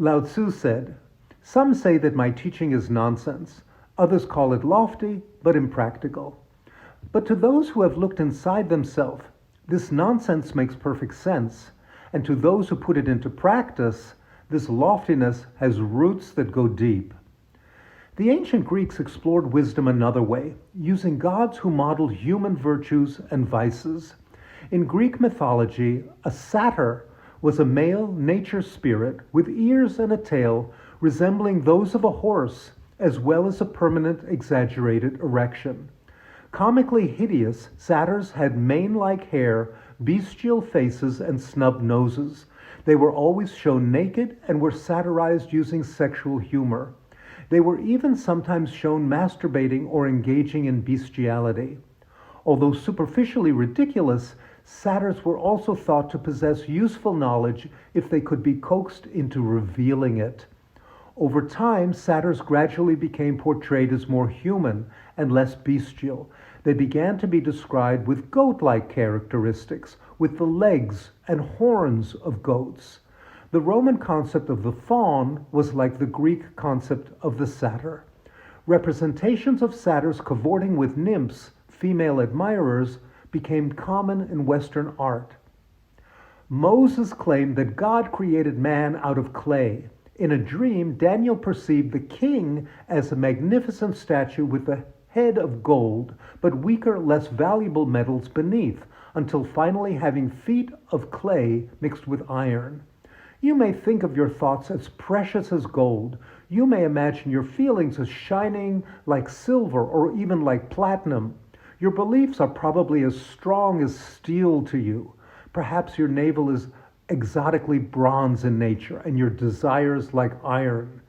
Lao Tzu said, "Some say that my teaching is nonsense. Others call it lofty, but impractical. But to those who have looked inside themselves, this nonsense makes perfect sense. And to those who put it into practice, this loftiness has roots that go deep." The ancient Greeks explored wisdom another way, using gods who modeled human virtues and vices. In Greek mythology, a satyr was a male nature spirit with ears and a tail resembling those of a horse, as well as a permanent exaggerated erection. Comically hideous, satyrs had mane-like hair, bestial faces, and snub noses. They were always shown naked and were satirized using sexual humor. They were even sometimes shown masturbating or engaging in bestiality. Although superficially ridiculous, satyrs were also thought to possess useful knowledge if they could be coaxed into revealing it. Over time, satyrs gradually became portrayed as more human and less bestial. They began to be described with goat-like characteristics, with the legs and horns of goats. The Roman concept of the faun was like the Greek concept of the satyr. Representations of satyrs cavorting with nymphs, female admirers, became common in Western art. Moses claimed that God created man out of clay. In a dream, Daniel perceived the king as a magnificent statue with a head of gold, but weaker, less valuable metals beneath, until finally having feet of clay mixed with iron. You may think of your thoughts as precious as gold. You may imagine your feelings as shining like silver or even like platinum. Your beliefs are probably as strong as steel to you. Perhaps your navel is exotically bronze in nature and your desires like iron.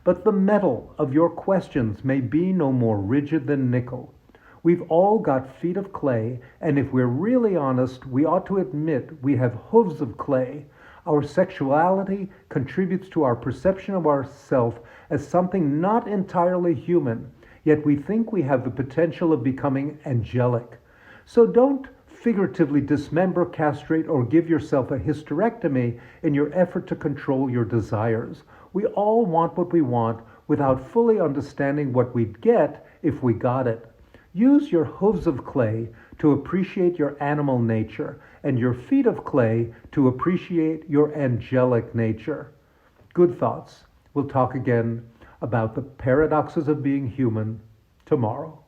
But the metal of your questions may be no more rigid than nickel. We've all got feet of clay, and if we're really honest, we ought to admit we have hooves of clay. Our sexuality contributes to our perception of ourselves as something not entirely human, yet we think we have the potential of becoming angelic. So don't figuratively dismember, castrate, or give yourself a hysterectomy in your effort to control your desires. We all want what we want without fully understanding what we'd get if we got it. Use your hooves of clay to appreciate your animal nature and your feet of clay to appreciate your angelic nature. Good thoughts. We'll talk again about the paradoxes of being human tomorrow.